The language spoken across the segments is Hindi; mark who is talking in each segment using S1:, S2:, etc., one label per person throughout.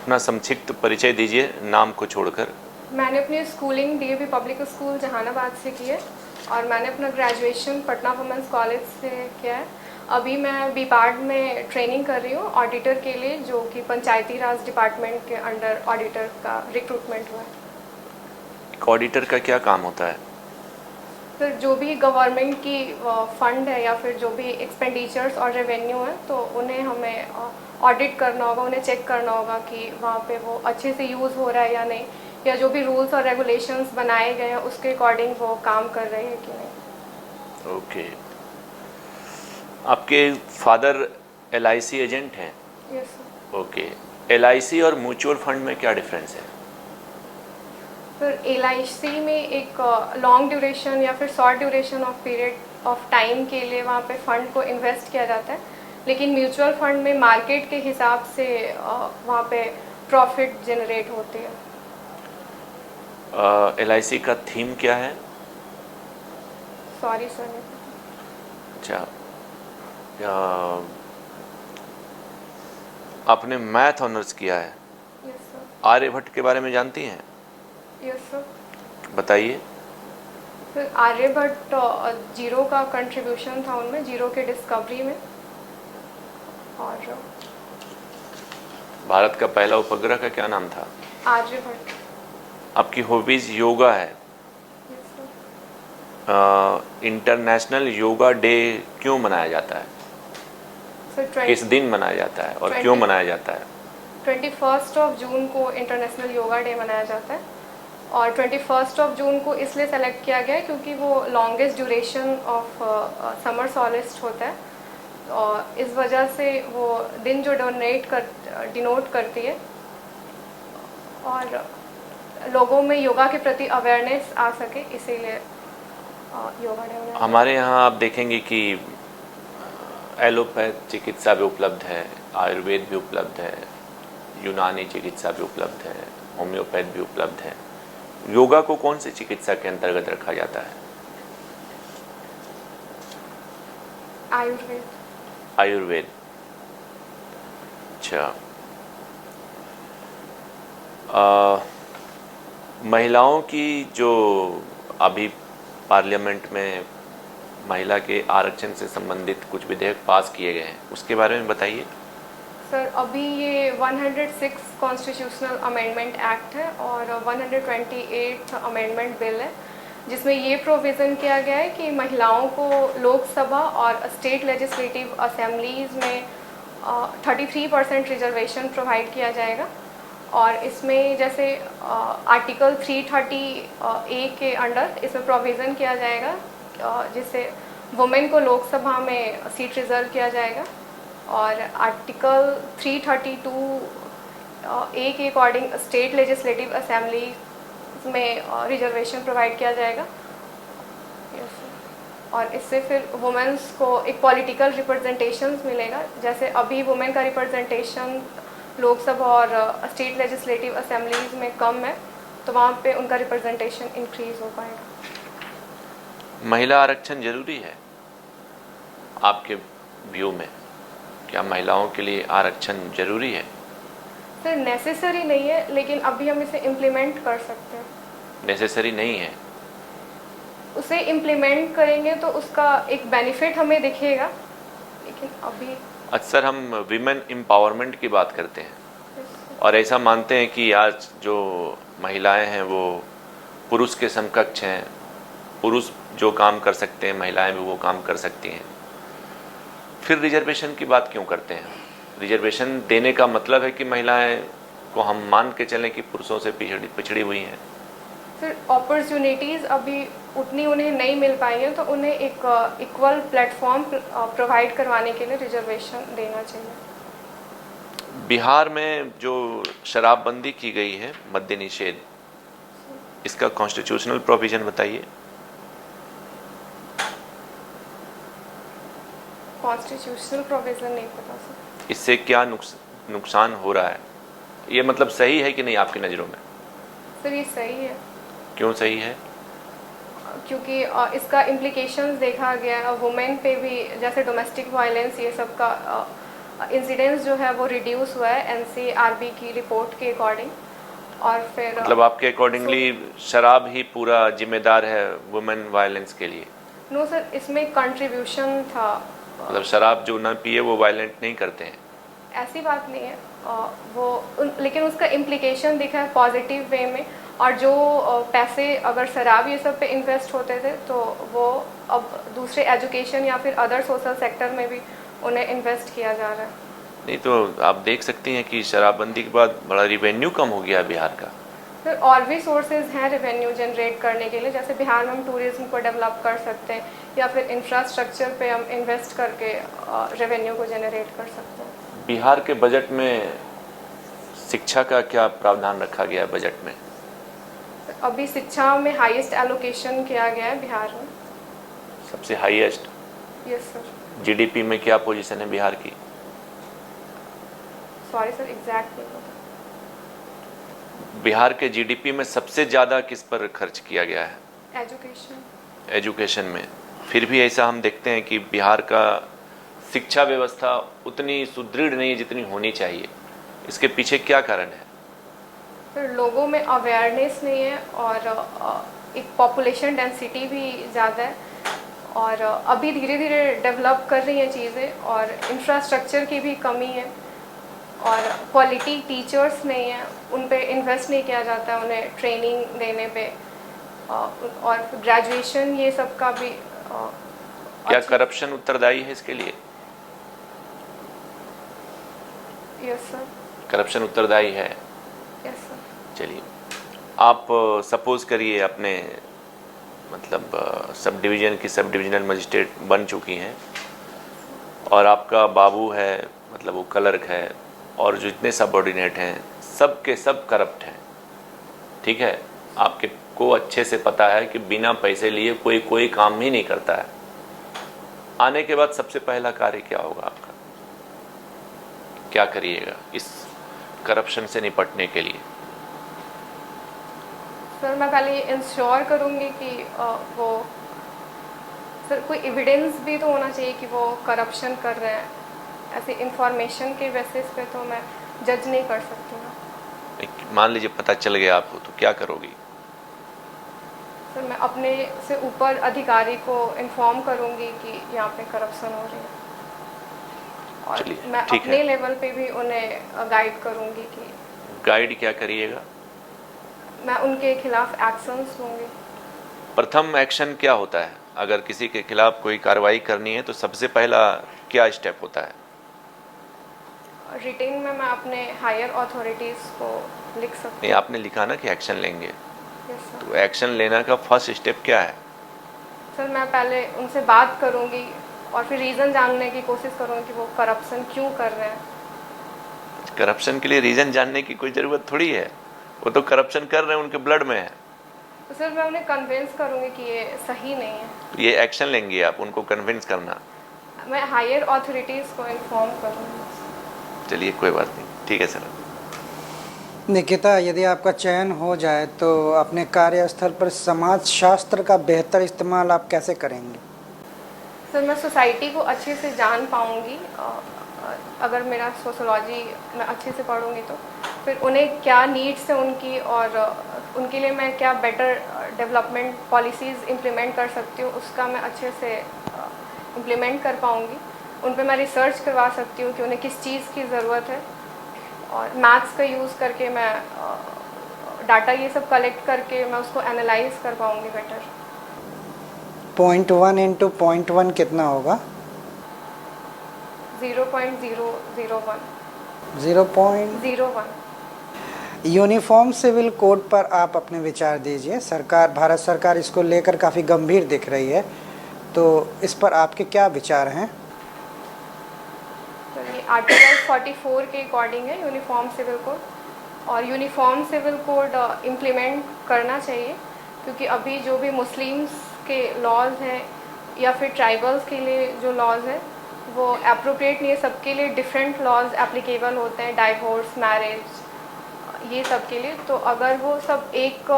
S1: अपना संक्षिप्त परिचय दीजिए, नाम को छोड़कर।
S2: मैंने अपनी schooling DAV public school Jahanabad से की है और मैंने अपना ग्रेजुएशन पटना वुमेंस कॉलेज से किया है। अभी मैं बीपार्ड में ट्रेनिंग कर रही हूँ ऑडिटर के लिए, जो कि पंचायती राज डिपार्टमेंट के अंडर ऑडिटर का रिक्रूटमेंट हुआ है।
S1: ऑडिटर का क्या काम होता है?
S2: फिर जो भी गवर्नमेंट की फंड है या फिर जो भी एक्सपेंडिचर्स और रेवेन्यू है, तो उन्हें हमें ऑडिट करना होगा, उन्हें चेक करना होगा कि वहाँ पे वो अच्छे से यूज़ हो रहा है या नहीं, या जो भी रूल्स और रेगुलेशंस बनाए गए हैं उसके अकॉर्डिंग वो काम कर रहे हैं कि नहीं।
S1: ओके। आपके फादर एलआईसी एजेंट हैं?
S2: Yes sir.
S1: ओके। एलआईसी और म्यूचुअल फंड में क्या डिफरेंस है?
S2: फिर एलआईसी में एक लॉन्ग ड्यूरेशन या फिर short duration of period of time के लिए वहाँ पे फंड को इन्वेस्ट किया जाता है, लेकिन म्यूचुअल फंड में मार्केट के हिसाब से वहाँ पे प्रॉफिट जनरेट होती है।
S1: एलआईसी का थीम क्या है?
S2: Sorry sir.
S1: अच्छा, आपने मैथ ऑनर्स किया है,
S2: यस सर।
S1: आर्यभट्ट के बारे में जानती हैं?
S2: Yes sir.
S1: बताइए।
S2: फिर आर्यभट्ट जीरो का कंट्रीब्यूशन था उनमें, जीरो के डिस्कवरी में। और
S1: भारत का पहला उपग्रह का क्या नाम था?
S2: आर्यभट्ट।
S1: आपकी हॉबीज योगा है।
S2: Yes sir.
S1: International yoga day क्यों मनाया जाता है?
S2: सर
S1: किस दिन मनाया जाता है और क्यों मनाया जाता है?
S2: 21 जून को इंटरनेशनल योगा डे मनाया जाता है, और 21 जून को इसलिए सेलेक्ट किया गया है क्योंकि वो लॉन्गेस्ट ड्यूरेशन ऑफ समर सॉलिस्ट होता है, और इस वजह से वो दिन जो डिनोट करती है, और लोगों में योगा के प्रति अवेयरनेस आ सके, इसीलिए योगा डे मनाया।
S1: हमारे यहाँ आप देखेंगे कि एलोपैथ चिकित्सा भी उपलब्ध है, आयुर्वेद भी उपलब्ध है, यूनानी चिकित्सा भी उपलब्ध है, होम्योपैथ भी उपलब्ध है। योगा को कौन सी चिकित्सा के अंतर्गत रखा जाता है?
S2: आयुर्वेद।
S1: आयुर्वेद। अच्छा। महिलाओं की जो अभी पार्लियामेंट में महिला के आरक्षण से संबंधित कुछ विधेयक पास किए गए हैं, उसके बारे में बताइए।
S2: सर अभी ये 106 कॉन्स्टिट्यूशनल अमेंडमेंट एक्ट है और 128 अमेंडमेंट बिल है, जिसमें ये प्रोविज़न किया गया है कि महिलाओं को लोकसभा और स्टेट लेजिस्लेटिव असेंबलीज़ में 33% रिजर्वेशन प्रोवाइड किया जाएगा। और इसमें जैसे आर्टिकल 330 ए के अंडर इसमें प्रोविज़न किया जाएगा जिससे वुमेन को लोकसभा में सीट रिज़र्व किया जाएगा, और आर्टिकल 332 ए के अकॉर्डिंग स्टेट लेजिस्लेटिव असेंबली में रिजर्वेशन प्रोवाइड किया जाएगा। और इससे फिर वुमेन्स को एक पॉलिटिकल रिप्रेजेंटेशन मिलेगा। जैसे अभी वुमेन का रिप्रेजेंटेशन लोकसभा और स्टेट लेजिस्लेटिव असेंबलीज में कम है, तो वहाँ पे उनका रिप्रेजेंटेशन इंक्रीज हो पाएगा।
S1: महिला आरक्षण जरूरी है आपके व्यू में? क्या महिलाओं के लिए आरक्षण जरूरी है?
S2: सर नेसेसरी नहीं है, लेकिन अभी हम इसे इम्प्लीमेंट कर सकते हैं।
S1: नेसेसरी नहीं है?
S2: उसे इम्प्लीमेंट करेंगे तो उसका एक बेनिफिट हमें दिखेगा, लेकिन अभी
S1: अक्सर हम विमेन एम्पावरमेंट की बात करते हैं और ऐसा मानते हैं कि आज जो महिलाएं हैं वो पुरुष के समकक्ष हैं, पुरुष जो काम कर सकते हैं महिलाएं भी वो काम कर सकती हैं। फिर रिजर्वेशन की बात क्यों करते हैं? रिजर्वेशन देने का मतलब है कि महिलाएं को हम मान के चलें कि पुरुषों से पिछड़ी हुई हैं।
S2: फिर अपॉर्चुनिटीज़ अभी उतनी उन्हें नहीं मिल पाई है, तो उन्हें एक इक्वल प्लेटफॉर्म प्रोवाइड करवाने के लिए रिजर्वेशन देना चाहिए।
S1: बिहार में जो शराबबंदी की गई है, मद्य निषेध, इसका कॉन्स्टिट्यूशनल प्रोविजन बताइए।
S2: कॉन्स्टिट्यूशनल प्रोविजन नहीं पता सर।
S1: इससे क्या नुकसान हो रहा है? ये मतलब सही है कि नहीं आपकी नज़रों में?
S2: सर ये सही है।
S1: क्यों सही है?
S2: क्योंकि इसका इम्प्लीकेशंस देखा गया है वुमेन पे भी, जैसे डोमेस्टिक वायलेंस ये सब का इंसिडेंट्स जो है वो रिड्यूस हुआ है एनसीआरबी की रिपोर्ट के अकॉर्डिंग। और फिर
S1: मतलब आपके अकॉर्डिंगली शराब ही पूरा जिम्मेदार है वुमेन वायलेंस के लिए?
S2: नो सर, इसमें कंट्रीब्यूशन था।
S1: मतलब शराब जो ना पिए वो वायलेंट नहीं करते हैं?
S2: ऐसी बात नहीं है, लेकिन उसका इम्प्लीकेशन दिखा है पॉजिटिव वे में। और जो पैसे अगर शराब ये सब पे इन्वेस्ट होते थे तो वो अब दूसरे एजुकेशन या फिर अदर सोशल सेक्टर में भी उन्हें इन्वेस्ट किया जा रहा है।
S1: नहीं तो आप देख सकती हैं कि शराबबंदी के बाद बड़ा रिवेन्यू कम हो गया बिहार का।
S2: फिर और भी सोर्सेज हैं रेवेन्यू जनरेट करने के लिए, जैसे बिहार में हम टूरिज्म को डेवलप कर सकते हैं या फिर इंफ्रास्ट्रक्चर पे हम इन्वेस्ट करके रेवेन्यू को जनरेट कर सकते हैं।
S1: बिहार के बजट में शिक्षा का क्या प्रावधान रखा गया है बजट में?
S2: अभी शिक्षा में हाईएस्ट एलोकेशन किया गया है बिहार में।
S1: सबसे हाईएस्ट?
S2: Yes sir.
S1: जीडीपी में क्या पोजीशन है बिहार की?
S2: सॉरी सर, एग्जैक्ट नहीं पता।
S1: बिहार के जीडीपी में सबसे ज़्यादा किस पर खर्च किया गया है?
S2: एजुकेशन।
S1: एजुकेशन में। फिर भी ऐसा हम देखते हैं कि बिहार का शिक्षा व्यवस्था उतनी सुदृढ़ नहीं जितनी होनी चाहिए। इसके पीछे क्या कारण है?
S2: फिर लोगों में अवेयरनेस नहीं है और एक पॉपुलेशन डेंसिटी भी ज़्यादा है और अभी धीरे धीरे डेवलप कर रही हैं चीज़ें और इंफ्रास्ट्रक्चर की भी कमी है और क्वालिटी टीचर्स नहीं है, उन पे इन्वेस्ट नहीं किया जाता है उन्हें ट्रेनिंग देने पे और ग्रेजुएशन ये सब का भी
S1: क्या करप्शन उत्तरदायी है इसके लिए?
S2: Yes sir.
S1: करप्शन उत्तरदायी है?
S2: Yes sir.
S1: चलिए, आप सपोज करिए अपने मतलब सब डिवीज़न की सब डिविजनल मजिस्ट्रेट बन चुकी हैं और आपका बाबू है, मतलब वो क्लर्क है और जो जितने सबऑर्डिनेट हैं सब के सब करप्ट हैं, ठीक है? आपके को अच्छे से पता है कि बिना पैसे लिए कोई काम ही नहीं करता है। आने के बाद सबसे पहला कार्य क्या होगा आपका? क्या करिएगा इस करप्शन से निपटने के लिए?
S2: सर मैं पहले ये इंश्योर करूँगी कि वो सर कोई एविडेंस भी तो होना चाहिए कि वो करप्शन कर रहे हैं। ऐसे इंफॉर्मेशन के बेसिस पे तो मैं जज नहीं कर सकती ना।
S1: मान लीजिए पता चल गया आपको, तो क्या करोगी?
S2: सर मैं अपने से ऊपर अधिकारी को इन्फॉर्म करूँगी कि यहाँ पे करप्शन हो रही है और
S1: चलिए,
S2: मैं
S1: ठीक
S2: अपने
S1: है।
S2: लेवल पे भी उन्हें गाइड करूँगी कि
S1: गाइड क्या करिएगा?
S2: मैं उनके खिलाफ एक्शंस लूँगी।
S1: प्रथम एक्शन क्या होता है? अगर किसी के खिलाफ कोई कार्रवाई करनी है तो सबसे पहला क्या स्टेप होता है?
S2: रिटेन में मैं अपने हायर अथॉरिटीज़ को लिख सकती
S1: नहीं, आपने लिखा ना कि एक्शन लेंगे,
S2: हूँ। Yes sir.
S1: तो एक्शन लेना का फर्स्ट स्टेप क्या है?
S2: सर मैं पहले उनसे बात करूँगी और फिर रीज़न जानने की कोशिश करूँगी कि वो करप्शन क्यों कर रहे हैं।
S1: करप्शन के लिए रीजन जानने की कोई ज़रूरत थोड़ी है, वो तो करप्शन कर रहे हैं, उनके ब्लड में है।
S2: तो सर मैं उन्हें कन्विंस करूँगी कि ये सही नहीं है।
S1: तो ये एक्शन लेंगे आप, उनको कन्विंस करना।
S2: मैं हायर अथॉरिटीज़ को इन्फॉर्म करूँगी।
S1: चलिए, कोई बात नहीं, ठीक है सर।
S3: निकिता, यदि आपका चयन हो जाए तो अपने कार्यस्थल पर समाज शास्त्र का बेहतर इस्तेमाल आप कैसे करेंगे?
S2: सर मैं सोसाइटी को अच्छे से जान पाऊँगी। अगर मेरा सोशोलॉजी मैं अच्छे से पढ़ूँगी तो फिर उन्हें क्या नीड्स है उनकी और उनके लिए मैं क्या बेटर डेवलपमेंट पॉलिसीज़ इम्प्लीमेंट कर सकती हूँ, उसका मैं अच्छे से इम्प्लीमेंट कर पाऊँगी। उन पे मैं रिसर्च करवा सकती हूँ कि उन्हें किस चीज़ की ज़रूरत है और मैथ्स का यूज़ करके मैं डाटा ये सब कलेक्ट करके मैं उसको एनालाइज कर पाऊँगी बेटर।
S3: 0.1 इंटू 0.1 कितना होगा?
S2: 0.001।
S3: 0.01। यूनिफॉर्म सिविल कोड पर आप अपने विचार दीजिए। भारत सरकार इसको लेकर काफ़ी गंभीर दिख रही है, तो इस पर आपके क्या विचार हैं?
S2: तो ये आर्टिकल 44 के अकॉर्डिंग है यूनिफॉर्म सिविल कोड और यूनिफॉर्म सिविल कोड इम्प्लीमेंट करना चाहिए क्योंकि अभी जो भी मुस्लिम्स के लॉज हैं या फिर ट्राइबल्स के लिए जो लॉज है वो अप्रोप्रिएट नहीं है। सबके लिए डिफरेंट लॉज एप्लीकेबल होते हैं, डाइवोर्स, मैरिज, ये सब के लिए। तो अगर वो सब एक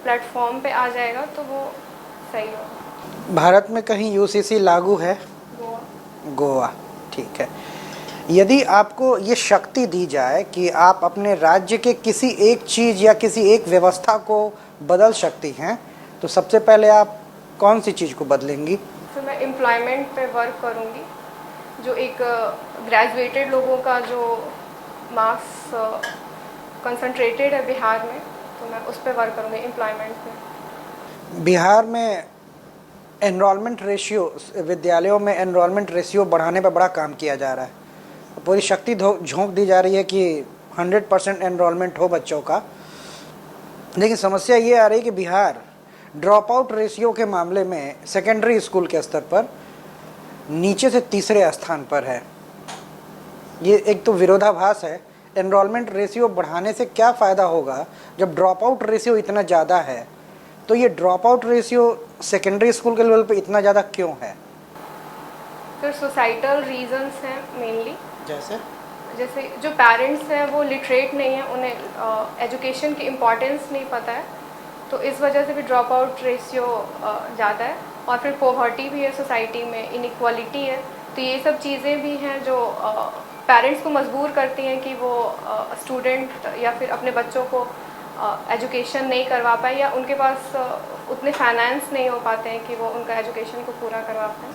S2: प्लेटफॉर्म पे आ जाएगा तो वो सही होगा।
S3: भारत में कहीं यूसीसी लागू है?
S2: गोवा।
S3: गोवा, ठीक है। यदि आपको ये शक्ति दी जाए कि आप अपने राज्य के किसी एक चीज़ या किसी एक व्यवस्था को बदल सकती हैं, तो सबसे पहले आप कौन सी चीज़ को बदलेंगी?
S2: तो मैं एम्प्लॉयमेंट पे वर्क करूँगी। जो एक ग्रेजुएटेड लोगों का जो मार्क्स कंसंट्रेटेड है बिहार में, तो मैं उस पर वर्क करूँगी, एम्प्लॉयमेंट पे।
S3: बिहार में एनरोलमेंट रेशियो, विद्यालयों में एनरोलमेंट रेशियो बढ़ाने पर बड़ा काम किया जा रहा है। पूरी शक्ति झोंक दी जा रही है कि 100% एनरोलमेंट हो बच्चों का। लेकिन समस्या ये आ रही है कि बिहार ड्रॉप आउट रेशियो के मामले में सेकेंडरी स्कूल के स्तर पर नीचे से तीसरे स्थान पर है। ये एक तो विरोधाभास है। एनरोलमेंट रेशियो बढ़ाने से क्या फ़ायदा होगा जब ड्रॉप आउट रेशियो इतना ज़्यादा है? तो ये drop out ratio secondary school के लेवल पे इतना ज़्यादा क्यों है?
S2: फिर सोसाइटल रीजंस हैं मेनली।
S3: जैसे
S2: जो पेरेंट्स हैं वो लिटरेट नहीं है, उन्हें एजुकेशन की इम्पोर्टेंस नहीं पता है, तो इस वजह से भी ड्रॉप आउट रेशियो ज़्यादा है। और फिर पोवर्टी भी है सोसाइटी में, इनइक्वालिटी है। तो ये सब चीज़ें भी हैं जो पेरेंट्स को मजबूर करती हैं कि वो स्टूडेंट या फिर अपने बच्चों को एजुकेशन नहीं करवा पाए, या उनके पास उतने फाइनेंस नहीं हो पाते हैं कि वो उनका एजुकेशन को पूरा करवा पाएँ।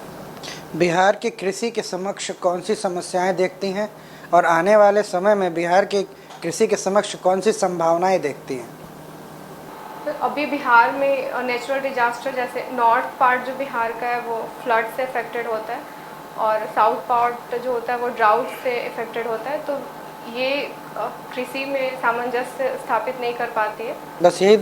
S3: बिहार की कृषि के समक्ष कौन सी समस्याएं देखती हैं, और आने वाले समय में बिहार के कृषि के समक्ष कौन सी संभावनाएं देखती हैं?
S2: तो अभी बिहार में नेचुरल डिजास्टर, जैसे नॉर्थ पार्ट जो बिहार का है वो फ्लड से अफेक्टेड होता है, और साउथ पार्ट जो होता है वो ड्राउट से अफेक्टेड होता है। तो ये कृषि में सामंजस्य स्थापित नहीं कर पाती है।
S3: बस यही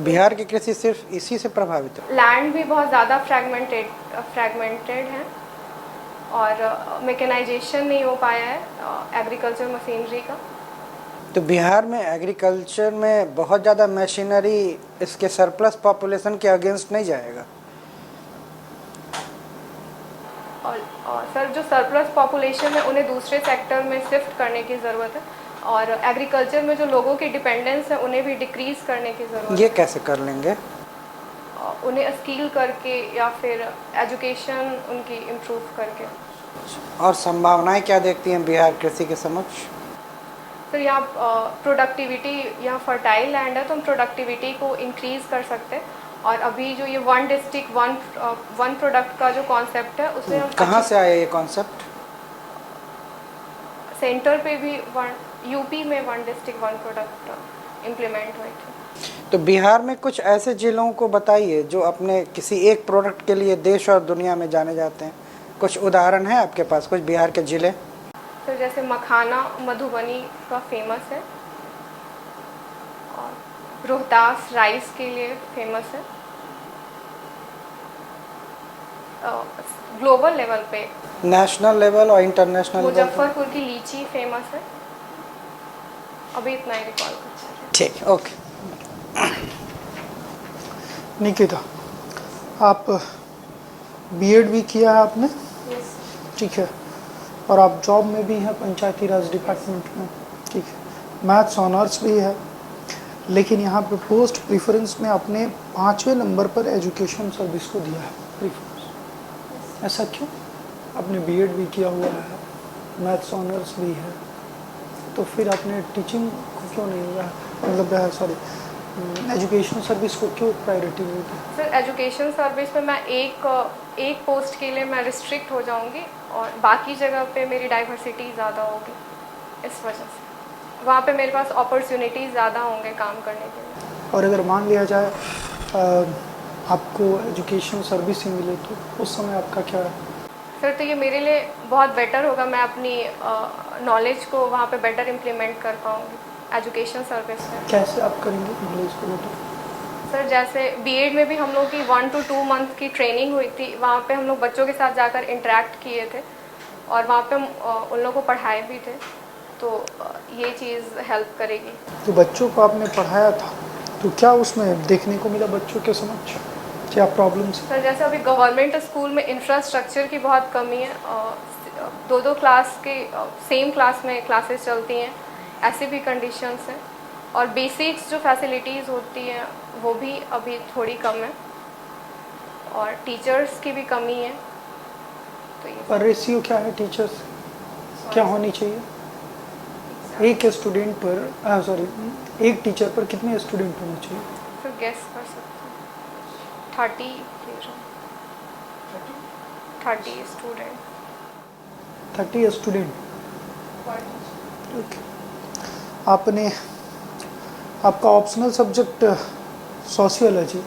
S3: बिहार की कृषि सिर्फ इसी से प्रभावित है।
S2: लैंड भी बहुत ज़्यादा फ्रैगमेंटेड है, और मैकेनाइजेशन नहीं हो पाया है एग्रीकल्चर मशीनरी का।
S3: तो बिहार में एग्रीकल्चर में बहुत ज़्यादा मशीनरी इसके सरप्लस पॉपुलेशन के अगेंस्ट नहीं जाएगा?
S2: और सर, जो सरप्लस पॉपुलेशन है उन्हें दूसरे सेक्टर में शिफ्ट करने की ज़रूरत है, और एग्रीकल्चर में जो लोगों की डिपेंडेंस है उन्हें भी डिक्रीज करने की ज़रूरत है।
S3: ये कैसे कर लेंगे?
S2: उन्हें स्किल करके या फिर एजुकेशन उनकी इम्प्रूव करके।
S3: और संभावनाएं क्या देखती हैं बिहार कृषि के समक्ष?
S2: फिर यहाँ प्रोडक्टिविटी, यहाँ फर्टाइल लैंड है तो हम प्रोडक्टिविटी को इंक्रीज़ कर सकते हैं। और अभी जो ये वन डिस्ट्रिक्ट वन प्रोडक्ट का जो कॉन्सेप्ट है उसमें हम
S3: कहाँ से आया ये कॉन्सेप्ट?
S2: सेंटर पे भी यूपी में one district one product implement हुई थी।
S3: तो बिहार में कुछ ऐसे जिलों को बताइए जो अपने किसी एक प्रोडक्ट के लिए देश और दुनिया में जाने जाते हैं। कुछ उदाहरण है आपके पास, कुछ बिहार के जिले?
S2: तो जैसे मखाना मधुबनी का फेमस है, और रोहतास राइस के लिए फेमस है। ग्लोबल लेवल पे,
S3: नेशनल लेवल और इंटरनेशनल लेवल?
S2: मुजफ्फरपुर की लीची फेमस है। अभी इतना ही रिकॉल कर सकते हैं।
S3: ठीक, ओके।
S4: निकिता, आप बीएड भी किया है आपने?
S2: यस।
S4: ठीक है, और आप जॉब में भी हैं पंचायती राज डिपार्टमेंट में? ठीक है, मैथ्स ऑनर्स भी है, लेकिन यहाँ पे पोस्ट प्रीफरेंस में आपने 5वें नंबर पर एजुकेशन सर्विस को दिया है प्रीफरेंस। ऐसा क्यों? आपने बीएड भी किया हुआ है, मैथ्स ऑनर्स भी है, तो फिर आपने टीचिंग को क्यों नहीं दिया, मतलब सॉरी एजुकेशन सर्विस को क्यों प्रायोरिटी नहीं दी?
S2: सर, एजुकेशन सर्विस में मैं एक पोस्ट के लिए मैं रिस्ट्रिक्ट हो जाऊंगी, और बाकी जगह पे मेरी डाइवर्सिटी ज़्यादा होगी। इस वजह से वहाँ पे मेरे पास अपॉर्चुनिटीज़ ज़्यादा होंगे काम करने के लिए।
S4: और अगर मान लिया जाए आपको एजुकेशन सर्विस ही मिले तो उस समय आपका क्या है?
S2: सर, तो ये मेरे लिए बहुत बेटर होगा, मैं अपनी नॉलेज को वहाँ पे बेटर इम्प्लीमेंट कर पाऊँगी एजुकेशन सर्विस में।
S4: कैसे आप करेंगे नॉलेज को बेटर?
S2: सर, जैसे बीएड में भी हम लोग की 1 to 2 मंथ की ट्रेनिंग हुई थी, वहाँ पे हम लोग बच्चों के साथ जाकर इंटरेक्ट किए थे, और वहाँ पे हम उन लोगों को पढ़ाए भी थे, तो ये चीज़ हेल्प करेगी।
S4: तो बच्चों को आपने पढ़ाया था, तो क्या उसमें देखने को मिला बच्चों के समक्ष क्या प्रॉब्लम्स?
S2: सर, जैसे अभी गवर्नमेंट स्कूल में इंफ्रास्ट्रक्चर की बहुत कमी है, 2-2 क्लास के सेम क्लास में क्लासेस चलती हैं, ऐसी भी कंडीशंस हैं, और बेसिक्स जो फैसिलिटीज़ होती हैं वो भी अभी थोड़ी कम है, और टीचर्स की भी कमी है। तो ये
S4: पर रेशियो क्या है टीचर्स? क्या होनी चाहिए? एक स्टूडेंट पर सॉरी एक टीचर पर कितने स्टूडेंट होने चाहिए?
S2: फिर गेस कर सकते हैं 30 30 स्टूडेंट
S4: 30 स्टूडेंट। ओके। आपने आपका ऑप्शनल सब्जेक्ट सोशियोलॉजी,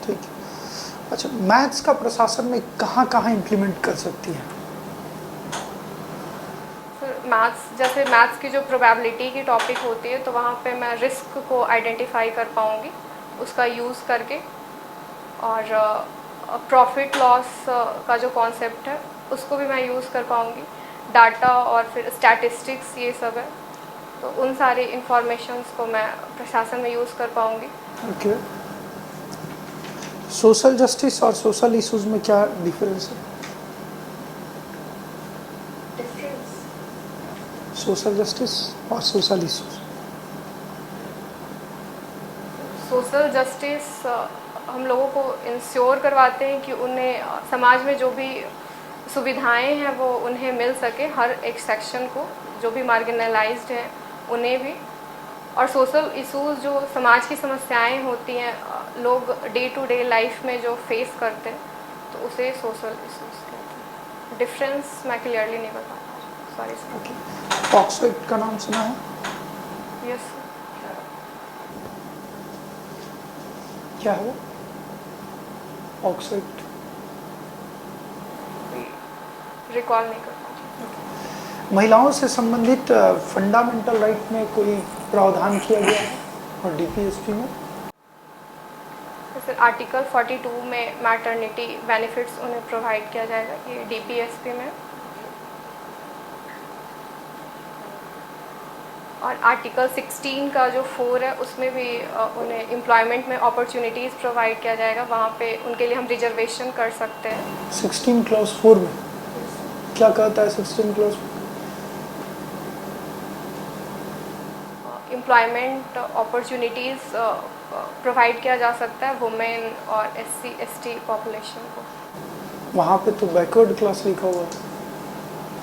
S4: ठीक है। अच्छा, मैथ्स का प्रशासन में कहाँ कहाँ इम्प्लीमेंट कर सकती है?
S2: फिर मैथ्स, जैसे मैथ्स की जो प्रोबेबिलिटी की टॉपिक होती है तो वहाँ पे मैं रिस्क को आइडेंटिफाई कर पाऊँगी उसका यूज़ करके, और प्रॉफिट लॉस का जो कॉन्सेप्ट है उसको भी मैं यूज़ कर पाऊँगी। डाटा और फिर स्टैटिस्टिक्स ये सब है, तो उन सारे इंफॉर्मेशंस को मैं प्रशासन में यूज़ कर पाऊँगी।
S4: ओके। सोशल जस्टिस और सोशल इश्यूज में क्या डिफरेंस है? सोशल जस्टिस और सोशल इश्यूज।
S2: सोशल जस्टिस हम लोगों को इंश्योर करवाते हैं कि उन्हें समाज में जो भी सुविधाएं हैं वो उन्हें मिल सके, हर एक सेक्शन को, जो भी मार्जिनलाइज्ड हैं उन्हें भी। और सोशल इश्यूज जो समाज की समस्याएं होती हैं, लोग डे टू डे लाइफ में जो फेस करते हैं, तो उसे सोशल इश्यूज कहते हैं। डिफरेंस मैं क्लियरली नहीं बता पा रही, sorry sir.
S4: Okay. POCSO act का नाम सुना है?
S2: यस,
S4: क्या है वो पॉक्सो एक्ट?
S2: रिकॉल नहीं कर पा रही।
S4: महिलाओं से संबंधित फंडामेंटल राइट में कोई प्रावधान किया गया है और डीपीएसपी में?
S2: जैसे आर्टिकल 42 में मैटरनिटी बेनिफिट्स उन्हें प्रोवाइड किया जाएगा, ये डीपीएसपी में। और आर्टिकल 16 का जो 4 है उसमें भी उन्हें एम्प्लॉयमेंट में अपॉर्चुनिटीज़ प्रोवाइड किया जाएगा, वहाँ पे उनके लिए हम रिजर्वेशन कर सकते हैं।
S4: 16 क्लॉज 4 में क्या कहता है? 16 क्लॉज
S2: एम्प्लॉयमेंट अपॉर्चुनिटीज़ प्रोवाइड किया जा सकता है वुमेन और SC/ST पॉपुलेशन को।
S4: वहाँ पे तो बैकवर्ड क्लास लिखा हुआ है।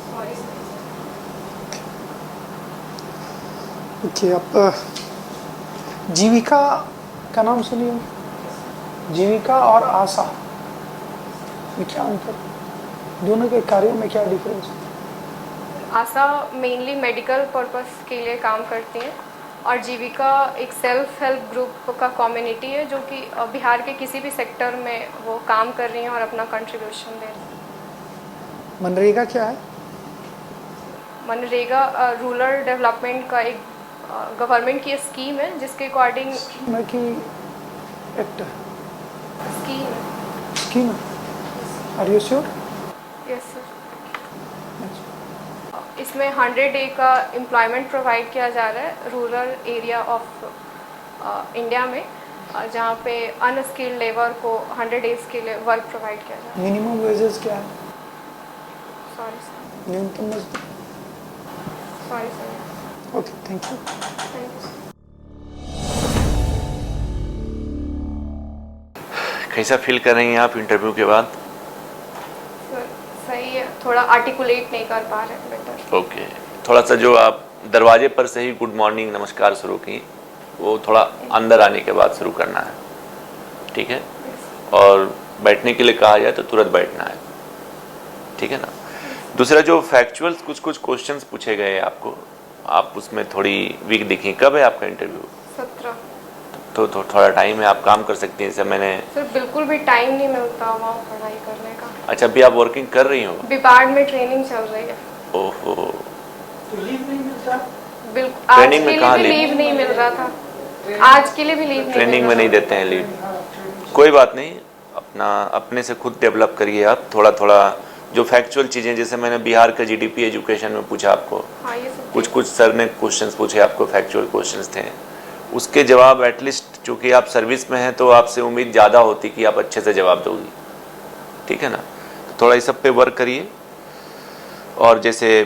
S2: सॉरी।
S4: ओके। आप जीविका का नाम सुनिए? जीविका और आशा में क्या अंतर? दोनों के कार्यों में क्या डिफरेंस है?
S2: आशा मेनली मेडिकल पर्पस के लिए काम करती हैं, और जीविका एक सेल्फ हेल्प ग्रुप का कम्युनिटी है जो कि बिहार के किसी भी सेक्टर में वो काम कर रही हैं और अपना कंट्रीब्यूशन दे रही हैं।
S4: मनरेगा क्या है?
S2: मनरेगा रूरल डेवलपमेंट का एक गवर्नमेंट की स्कीम है जिसके अकॉर्डिंग
S4: मैं कि act
S2: scheme.
S4: Are you sure?
S2: Yes sir. इसमें 100 डे का एम्प्लॉयमेंट प्रोवाइड किया जा रहा है रूरल एरिया ऑफ इंडिया में, जहाँ पे अनस्किल्ड लेबर को 100 डेज के लिए वर्क प्रोवाइड किया जा रहा है।
S4: मिनिमम वेजेस क्या है?
S2: Sorry sir.
S4: न्यूनतम मजदूर।
S2: Sorry sir.
S4: Okay, thank you.
S2: Thank you.
S1: कैसा फील कर रही हैं आप इंटरव्यू के बाद?
S2: सर सही है, थोड़ा आर्टिकुलेट नहीं कर पा रहे बेटर।
S1: ओके। थोड़ा सा जो आप दरवाजे पर से ही गुड मॉर्निंग नमस्कार शुरू की, वो थोड़ा अंदर आने के बाद शुरू करना है, ठीक है? और बैठने के लिए कहा जाए तो तुरंत बैठना है, ठीक है ना? दूसरा, जो फैक्चुअल्स कुछ क्वेश्चंस पूछे गए आपको, आप उसमें थोड़ी वीक दिखी। कब है आपका इंटरव्यू?
S2: 17।
S1: तो थोड़ा टाइम है, आप काम कर सकती हैं। जैसे मैंने
S2: सर बिल्कुल भी टाइम नहीं मिलता वहाँ पढ़ाई करने का।
S1: अच्छा, अभी आप वर्किंग कर रही हो?
S2: बिपाड़ में ट्रेनिंग चल रही है।
S1: ओहो,
S4: तो लीव नहीं मिलता?
S2: बिल्कुल। आज
S1: ट्रेनिंग
S2: के
S1: में
S2: लिए
S1: कहाँ
S2: भी
S1: लीव?
S2: लीव नहीं मिल रहा था, आज के लिए भी लीव नहीं
S1: ट्रेनिंग
S2: मिल
S1: में
S2: रहा
S1: नहीं
S2: था।
S1: देते हैं लीव। कोई बात नहीं, अपने से खुद डेवलप करिए आप थोड़ा थोड़ा। जो फैक्चुअल चीज़ें, जैसे मैंने बिहार का GDP एजुकेशन में पूछा आपको,
S2: हाँ, ये सब
S1: कुछ सर ने क्वेश्चंस पूछे आपको, फैक्चुअल क्वेश्चंस थे, उसके जवाब एटलीस्ट, चूँकि आप सर्विस में हैं तो आपसे उम्मीद ज़्यादा होती कि आप अच्छे से जवाब दोगी, ठीक है ना? तो थोड़ा इस सब पे वर्क करिए। और जैसे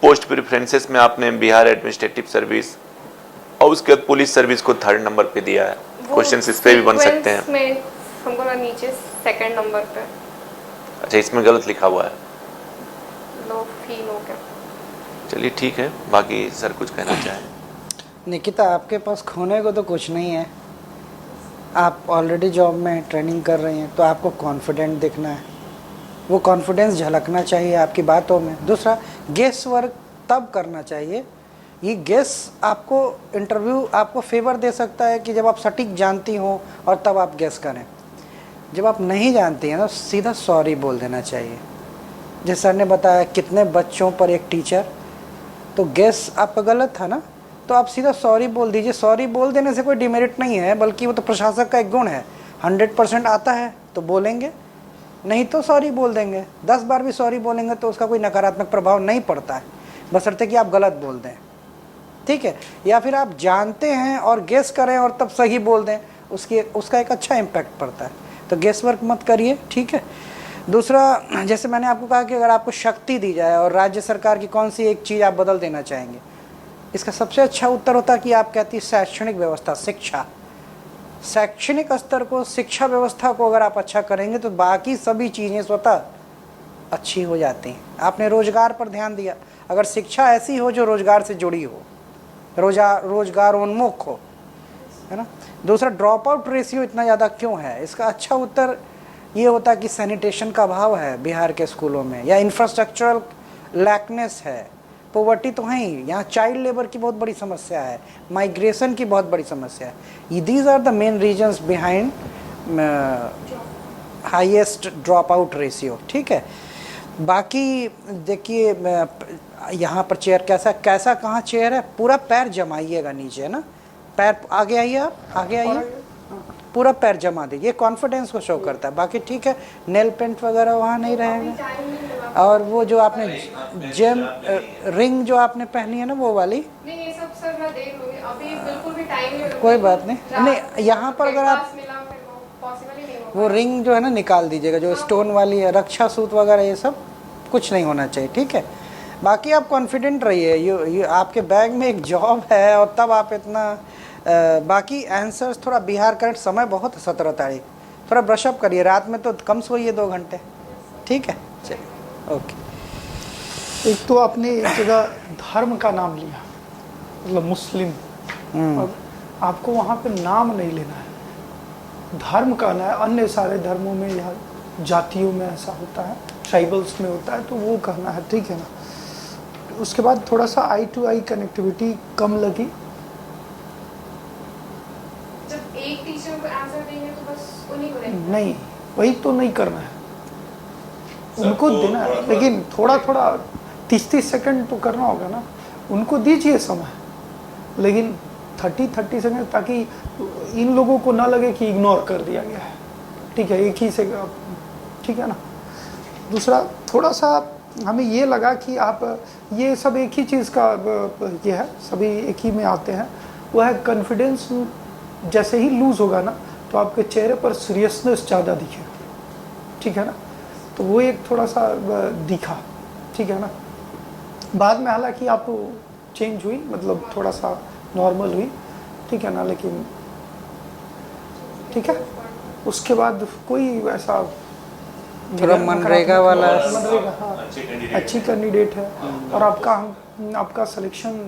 S1: पोस्ट प्रेफरेंसेस में आपने बिहार एडमिनिस्ट्रेटिव सर्विस और उसके बाद पुलिस सर्विस को 3rd नंबर पे दिया है।
S2: वो
S1: क्वेश्चंस इस पे भी बन सकते हैं।
S2: सीक्वेंस में हमको ना नीचे 2nd नंबर पे।
S1: अच्छा, इसमें गलत लिखा हुआ है।
S2: लो फील हो गया।
S1: चलिए ठीक है, बाकी सर कुछ कहना चाहें?
S3: निकिता, आपके पास खोने को तो कुछ नहीं है। आप ऑलरेडी जॉब में ट्रेनिंग कर रही हैं, तो आपको कॉन्फिडेंट दिखना है, वो कॉन्फिडेंस झलकना चाहिए आपकी बातों में। दूसरा, गेस वर्क तब करना चाहिए, ये गेस आपको इंटरव्यू आपको फेवर दे सकता है कि जब आप सटीक जानती हो और तब आप गेस करें। जब आप नहीं जानती हैं ना, सीधा सॉरी बोल देना चाहिए। जैसे सर ने बताया कितने बच्चों पर एक टीचर, तो गेस आपका गलत था ना, तो आप सीधा सॉरी बोल दीजिए। सॉरी बोल देने से कोई डिमेरिट नहीं है, बल्कि वो तो प्रशासक का एक गुण है। 100% आता है तो बोलेंगे, नहीं तो सॉरी बोल देंगे। 10 बार भी सॉरी बोलेंगे तो उसका कोई नकारात्मक प्रभाव नहीं पड़ता है, बशर्ते कि आप गलत बोल दें, ठीक है। या फिर आप जानते हैं और गेस करें और तब सही बोल दें, उसका एक अच्छा इम्पैक्ट पड़ता है। तो गेस वर्क मत करिए, ठीक है। दूसरा, जैसे मैंने आपको कहा कि अगर आपको शक्ति दी जाए और राज्य सरकार की कौन सी एक चीज़ आप बदल देना चाहेंगे, इसका सबसे अच्छा उत्तर होता कि आप कहती शैक्षणिक व्यवस्था, शिक्षा। शैक्षणिक स्तर को, शिक्षा व्यवस्था को अगर आप अच्छा करेंगे तो बाकी सभी चीज़ें स्वतः अच्छी हो जाती हैं। आपने रोजगार पर ध्यान दिया, अगर शिक्षा ऐसी हो जो रोजगार से जुड़ी हो, रोजगार उन्मुख हो, है ना। दूसरा, ड्रॉप आउट रेशियो इतना ज़्यादा क्यों है, इसका अच्छा उत्तर ये होता कि सैनिटेशन का अभाव है बिहार के स्कूलों में, या इंफ्रास्ट्रक्चरल लैकनेस है, पॉवर्टी तो है ही, यहाँ चाइल्ड लेबर की बहुत बड़ी समस्या है, माइग्रेशन की बहुत बड़ी समस्या है। These are the main reasons behind highest drop out ratio, ठीक है। बाकी देखिए, यहाँ पर चेयर कैसा कहाँ चेयर है, पूरा पैर जमाइएगा नीचे, है ना। पैर आगे आइए, आप आगे आइए, पूरा पैर जमा दीजिए, कॉन्फिडेंस को शो करता है। बाकी ठीक है, नेल पेंट वगैरह वहाँ नहीं रहेगा। और वो जो आपने जेम रिंग जो आपने पहनी है ना, वो वाली,
S2: नहीं ये सब सर मैं देख लूंगी, अभी बिल्कुल भी टाइम नहीं।
S3: कोई बात नहीं, यहाँ पर अगर आप
S2: पॉसिबल ही नहीं होगा।
S3: वो रिंग जो है ना निकाल दीजिएगा, जो स्टोन वाली है, रक्षा सूत वगैरह ये सब कुछ नहीं होना चाहिए, ठीक है। बाकी आप कॉन्फिडेंट रहिए, ये आपके बैग में एक जॉब है और तब आप इतना बाकी आंसर्स थोड़ा बिहार करंट समय बहुत है 17 तारीख, थोड़ा ब्रशअप करिए, रात में तो कम सोइए 2 घंटे, ठीक है। चलिए, ओके।
S4: एक तो आपने एक जगह धर्म का नाम लिया, मतलब मुस्लिम, अब आपको वहाँ पे नाम नहीं लेना है, धर्म कहना है। अन्य सारे धर्मों में या जातियों में ऐसा होता है, ट्राइबल्स में होता है, तो वो कहना है, ठीक है ना। उसके बाद थोड़ा सा आई टू आई कनेक्टिविटी कम लगी।
S2: जब एक टीचर को आंसर देंगे तो बस उन्हीं को देना
S4: नहीं, वही तो नहीं करना है, उनको देना है, लेकिन थोड़ा थोड़ा 30-30 सेकंड तो करना होगा ना, उनको दीजिए समय, लेकिन 30 सेकंड, ताकि इन लोगों को ना लगे कि इग्नोर कर दिया गया है, ठीक है। एक ही से, ठीक है ना। दूसरा, थोड़ा सा हमें ये लगा कि आप ये सब एक ही चीज़ का ये है, सभी एक ही में आते हैं, वो है कॉन्फिडेंस। जैसे ही लूज़ होगा ना, तो आपके चेहरे पर सीरियसनेस ज़्यादा दिखेगा, ठीक है ना। तो वो एक थोड़ा सा दिखा, ठीक है ना। बाद में हालांकि आप चेंज हुई, मतलब थोड़ा सा नॉर्मल हुई, ठीक है ना, लेकिन ठीक है। उसके बाद कोई ऐसा
S3: थोड़ा मनरेगा वाला,
S4: मनरेगा, हाँ, अच्छी कैंडिडेट है, और आपका सिलेक्शन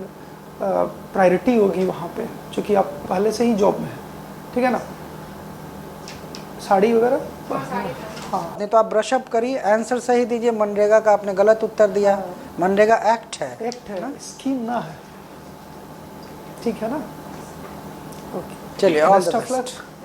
S4: प्रायोरिटी होगी वहाँ पे, क्योंकि आप पहले से ही जॉब में हैं, ठीक है ना। साड़ी वगैरह, हाँ।
S3: नहीं तो आप ब्रशअप करिए, आंसर सही दीजिए। मनरेगा का आपने गलत उत्तर दिया, मनरेगा एक्ट है
S4: ना, स्कीम ना है, ठीक है ना। ओके,
S3: चलिए, all the
S4: best of
S3: best.
S4: Luck.